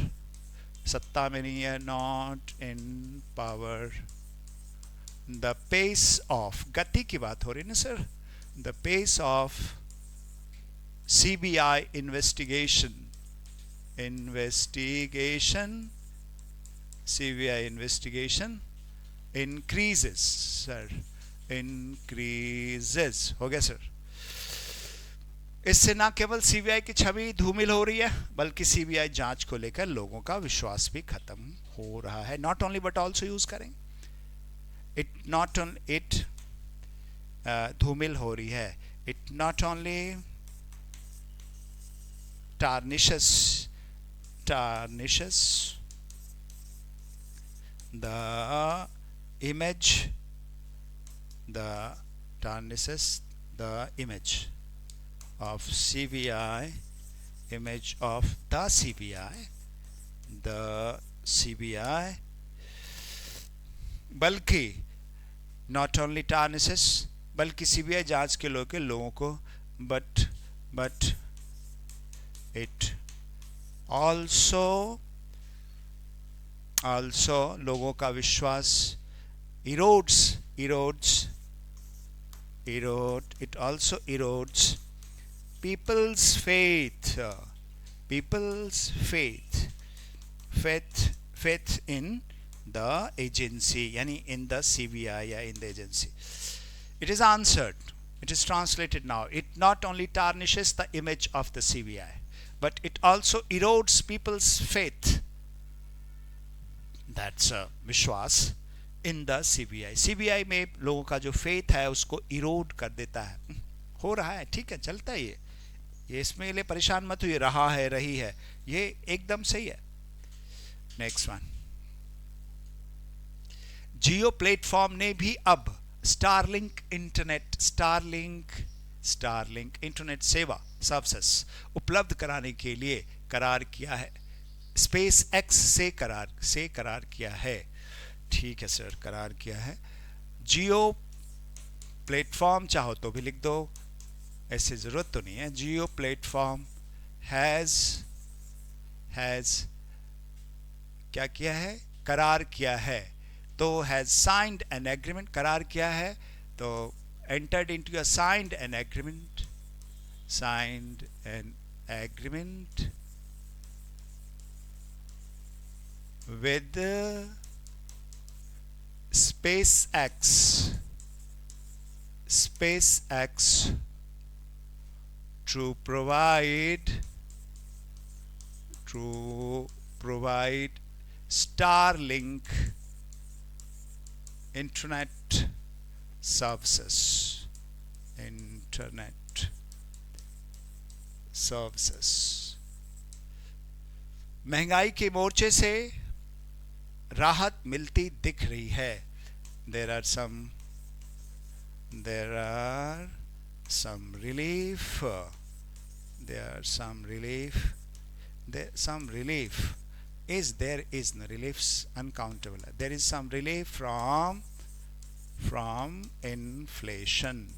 Speaker 1: सत्ता में नहीं है, not in power, the pace of, गति की बात हो रही है ना sir, the pace of CBI CBI investigation increases, sir, increases, हो गया सर। इससे ना केवल सीबीआई की छवि धूमिल हो रही है, बल्कि सीबीआई जांच को लेकर लोगों का विश्वास भी खत्म हो रहा है। Not only but also use करें इट, नॉट ओन इट, धूमिल हो रही है, it not only tarnishes the image, tarnishes the image of CBI, image of the CBI, बल्कि not only tarnishes, बल्कि सीबीआई जांच के लोगों को, but it also लोगों का विश्वास erodes, it also erodes people's faith in the agency, यानी in the CBI या in the agency. It is answered, it is translated now. It not only tarnishes the image of the CBI, but it also erodes people's faith, that's विश्वास in the CBI. CBI में लोगों का जो faith है उसको erode कर देता है। हो रहा है, ठीक है, चलता है ये इसमें लिए परेशान मत हुई, रहा है, रही है, ये एकदम सही है। नेक्स्ट वन, जियो प्लेटफॉर्म ने भी अब स्टारलिंक इंटरनेट सेवा सर्विसेस उपलब्ध कराने के लिए करार किया है, स्पेस एक्स से करार किया है। ठीक है सर, करार किया है। जियो प्लेटफॉर्म चाहो तो भी लिख दो, ऐसे जरूरत तो नहीं है। जियो प्लेटफॉर्म हैज क्या किया है, करार किया है। तो हैज साइंड एन एग्रीमेंट, करार किया है तो entered into a signed an agreement with SpaceX to provide Starlink internet services, महंगाई के मोर्चे से राहत मिलती दिख रही है। there are some relief is no reliefs uncountable. There is some relief from inflation.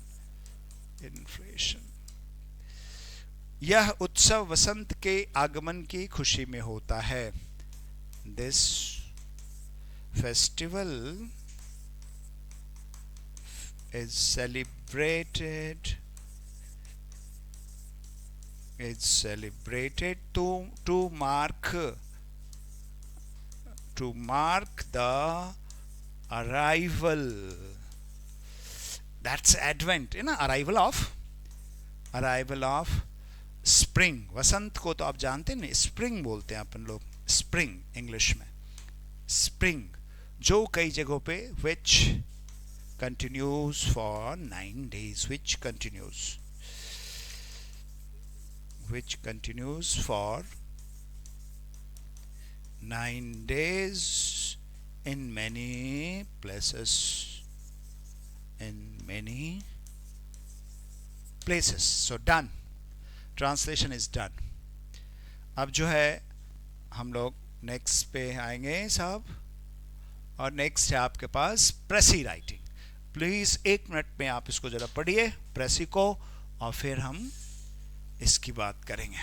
Speaker 1: यह उत्सव वसंत के आगमन की खुशी में होता है। This festival is celebrated to mark the arrival, that's advent, you know, arrival of spring. वसंत को तो आप जानते हैं, स्प्रिंग बोलते हैं अपन लोग, स्प्रिंग इंग्लिश में, स्प्रिंग, जो कई जगहों पे which continues for 9 days, which continues which continues for 9 days in many places. So done. Translation is done. अब जो है हम लोग नेक्स्ट पे आएंगे साहब, और नेक्स्ट है आपके पास प्रेसी राइटिंग. प्लीज 1 मिनट में आप इसको जरा पढ़िए प्रेसी को, और फिर हम इसकी बात करेंगे.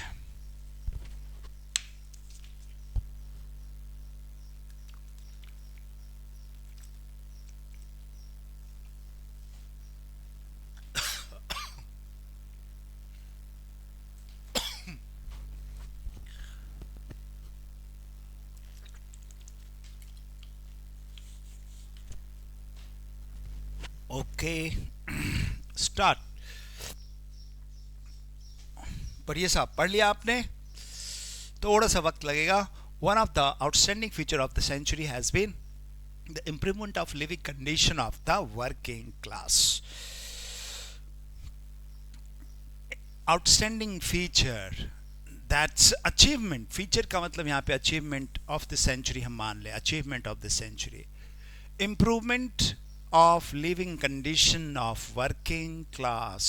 Speaker 1: Okay, start. पढ़िए साहब, पढ़ लिया आपने? थोड़ा सा वक्त लगेगा. One of the outstanding feature of the century has been the improvement of living condition of the working class. Outstanding feature, that's achievement. Feature का मतलब यहाँ पे अचीवमेंट ऑफ द सेंचुरी हम मान ले, achievement of the century. Improvement of living condition of working class.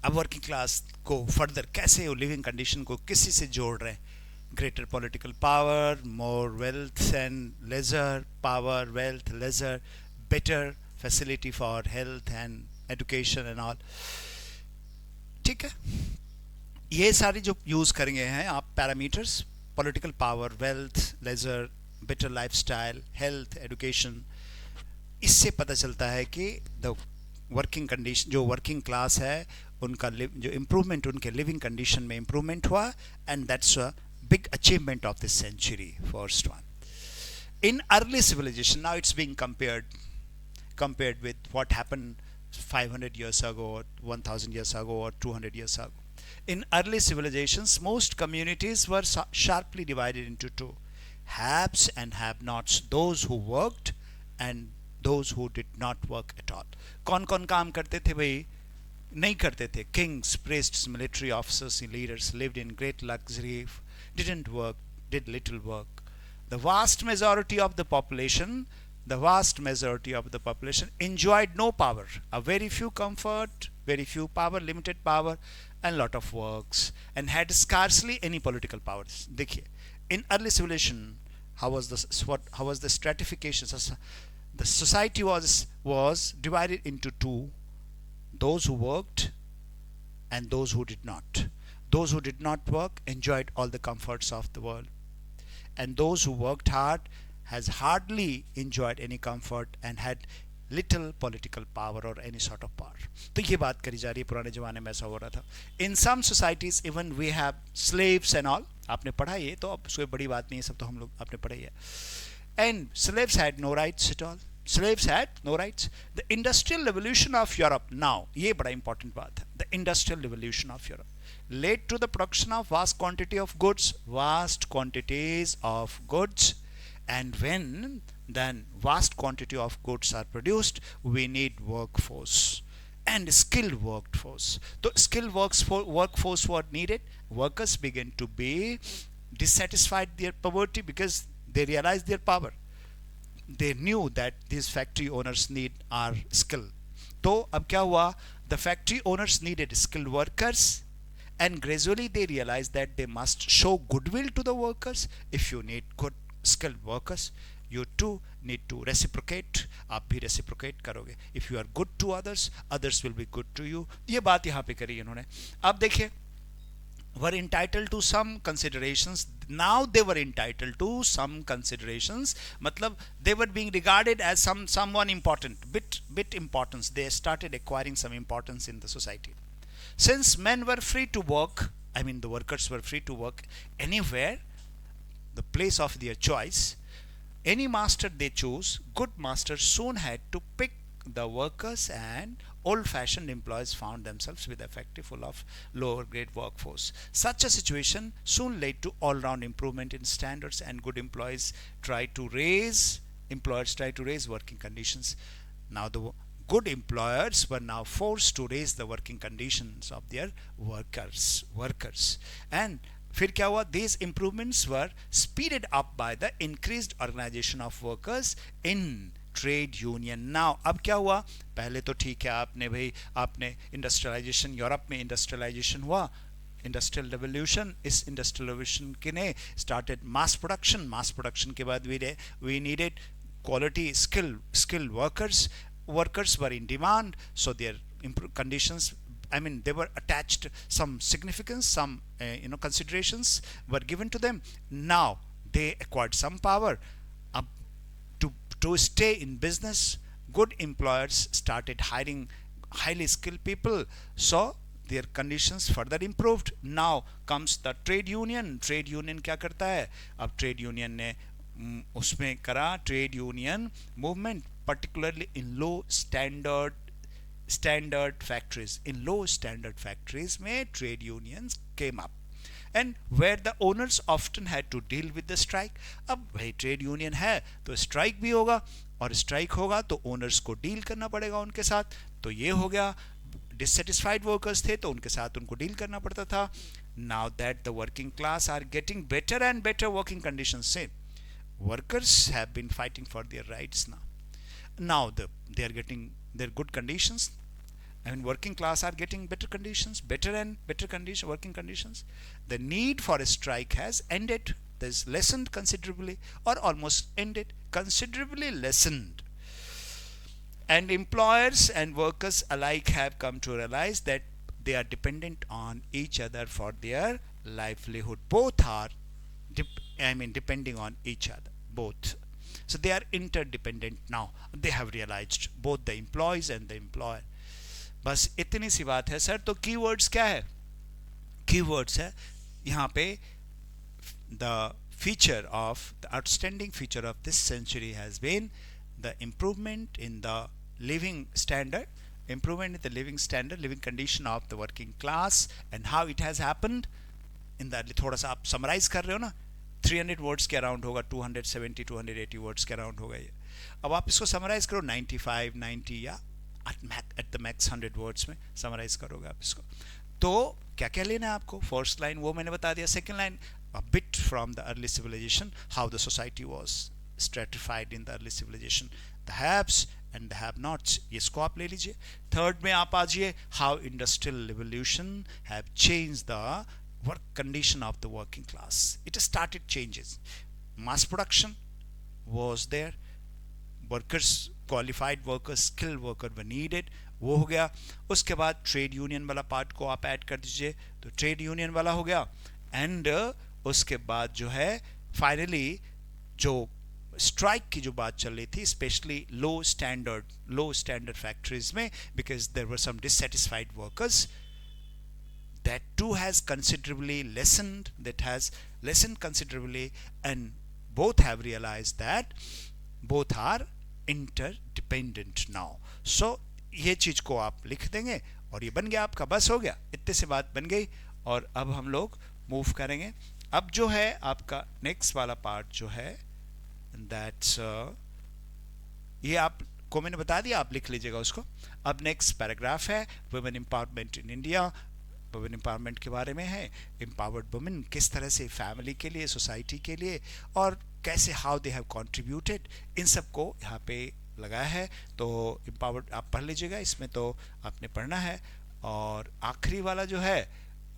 Speaker 1: अब working class को further कैसे वो लिविंग कंडीशन को किसी से जोड़ रहे हैं? Greater political power, more wealth and leisure, power, wealth, leisure, better facility for health and education and all. ठीक है, ये सारी जो यूज करेंगे हैं आप parameters, political power, wealth, leisure, better lifestyle, health, education. इससे पता चलता है कि द वर्किंग कंडीशन, जो वर्किंग क्लास है उनका जो इम्प्रूवमेंट, उनके लिविंग कंडीशन में इम्प्रूवमेंट हुआ, and that's a big achievement of this century. First one. In early civilization, now it's being compared with what happened 500 years ago or 1000 years ago or 200 years ago. In early civilizations, most communities were sharply divided into two: haves and have-nots, those who worked and those who did not work at all. कौन कौन काम करते थे भाई? नहीं करते थे. Kings, priests, military officers and leaders lived in great luxury, didn't work, did little work. The vast majority of the population enjoyed no power, a very few comfort, very few power, limited power, and lot of works, and had scarcely any political powers. देखिए, in early civilization, how was the stratification? The society was divided into two: those who worked and those who did not. Those who did not work enjoyed all the comforts of the world, and those who worked hard has hardly enjoyed any comfort and had little political power or any sort of power. तो ये बात करी जा रही है, पुराने जमाने में ऐसा हो रहा था. In some societies even we have slaves and all. आपने पढ़ा ये, तो अब कोई बड़ी बात नहीं है, सब तो हम लोग आपने पढ़ा ही है. And slaves had no rights at all. Slaves had no rights. The industrial revolution of Europe, now ये बड़ा important बात है, the industrial revolution of Europe led to the production of vast quantities of goods, and when then vast quantity of goods are produced, we need workforce and skilled workforce. So skilled workforce were needed. Workers began to be dissatisfied their poverty because they realized their power. They knew that these factory owners need our skill. तो अब क्या हुआ? The factory owners needed skilled workers, and gradually they realized that they must show goodwill to the workers. If you need good skilled workers, you too need to reciprocate. आप भी reciprocate करोगे. If you are good to others, others will be good to you. ये बात यहाँ पे करी इन्होंने. अब देखिए, were entitled to some considerations. Now they were entitled to some considerations. मतलब they were being regarded as someone important, bit importance. They started acquiring some importance in the society. Since men were free to work, I mean the workers were free to work anywhere, the place of their choice, any master they chose, good masters soon had to pick the workers, and old-fashioned employees found themselves with a factory full of lower-grade workforce. Such a situation soon led to all-round improvement in standards, and good employers tried to raise working conditions. Now the good employers were now forced to raise the working conditions of their workers. And फिर क्या हुआ? These improvements were speeded up by the increased organization of workers in trade union. Now अब क्या हुआ? पहले तो ठीक है, आपने इंडस्ट्रियलाइजेशन, यूरोप में इंडस्ट्रियलाइजेशन हुआ, इंडस्ट्रियल रेवोल्यूशन. इस इंडस्ट्रियल रेवोल्यूशन के ने स्टार्टेड मास प्रोडक्शन के बाद we needed quality skilled workers were in demand, so their conditions, they were attached some significance, some considerations were given to them. Now they acquired some power. To stay in business, good employers started hiring highly skilled people, so their conditions further improved. Now comes the trade union. Trade union क्या करता है? अब trade union ने उसमें करा trade union movement, particularly in low standard factories. In low standard factories में trade unions came up, and where the owners often had to deal with the strike. अब भाई ट्रेड यूनियन है तो strike भी होगा, और स्ट्राइक होगा तो ओनर्स को डील करना पड़ेगा उनके साथ. तो ये हो गया, डिससेटिस्फाइड वर्कर्स थे तो उनके साथ उनको डील करना पड़ता था. Now that the working class are getting better and better working conditions से, workers have been fighting for their rights now they are getting their good conditions. Working class are getting better conditions, better and better working conditions. The need for a strike has ended. There's lessened considerably, or almost ended, considerably lessened. And employers and workers alike have come to realize that they are dependent on each other for their livelihood. Both are depending on each other, both. So they are interdependent now. They have realized, both the employees and the employer. बस इतनी सी बात है sir. तो keywords क्या है? Keywords है यहाँ पे, the feature of the outstanding feature of this century has been the improvement in the living standard, living condition of the working class, and how it has happened. In the थोड़ा सा आप summarise कर रहे हो ना, 300 words के around होगा, 270 280 words के अराउंड होगा ये. अब आप इसको समराइज करो 95 90 या at the max 100 वर्ड्स में समराइज करोगे आप इसको. तो क्या क्या लेना है आपको? फर्स्ट लाइन वो मैंने बता दिया. Second line, a bit from the early civilization, how the society was stratified in the early civilization, the haves and the have nots, इसको आप ले लीजिए. थर्ड में आप आ जाइए, how industrial revolution have changed the work condition of the working class. It started changes. Mass production was there, workers, qualified workers, skilled worker were needed, वो हो गया. उसके बाद ट्रेड यूनियन वाला पार्ट को आप ऐड कर दीजिए, तो ट्रेड यूनियन वाला हो गया. एंड उसके बाद जो है फाइनली जो स्ट्राइक की जो बात चल रही थी, स्पेशली लो स्टैंडर्ड फैक्ट्रीज में, because there were some dissatisfied workers, that too has considerably lessened considerably, and both have realized that both are interdependent now. So ये चीज को आप लिख देंगे और ये बन गया आपका. बस हो गया, इतने से बात बन गई. और अब हम लोग मूव करेंगे. अब जो है आपका नेक्स्ट वाला पार्ट जो है, दैट्स ये आपको मैंने बता दिया, आप लिख लीजिएगा उसको. अब नेक्स्ट पैराग्राफ है women empowerment in India. Women empowerment के बारे में है. एम्पावर्ड वुमेन किस तरह से फैमिली के लिए, सोसाइटी के लिए, और कैसे हाउ दे हैव कंट्रीब्यूटेड, इन सब को यहाँ पे लगाया है. तो एम्पावर्ड आप पढ़ लीजिएगा, इसमें तो आपने पढ़ना है. और आखिरी वाला जो है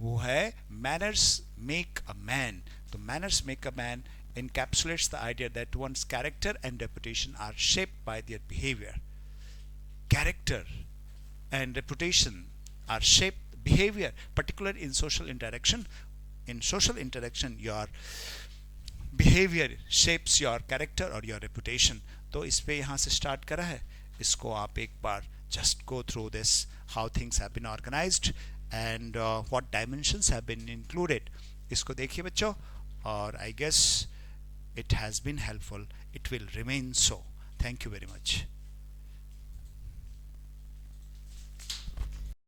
Speaker 1: वो है मैनर्स मेक अ मैन. तो manners make a man encapsulates the idea that one's character and reputation are shaped by their behavior. Character and reputation are shaped behavior, particularly in social interaction. In social interaction, your behavior shapes your character or your reputation. तो इस पे यहाँ से start करा है. इसको आप एक बार just go through this, how things have been organized and what dimensions have been included. इसको देखिए बच्चों, और I guess it has been helpful. It will remain so. Thank you very much.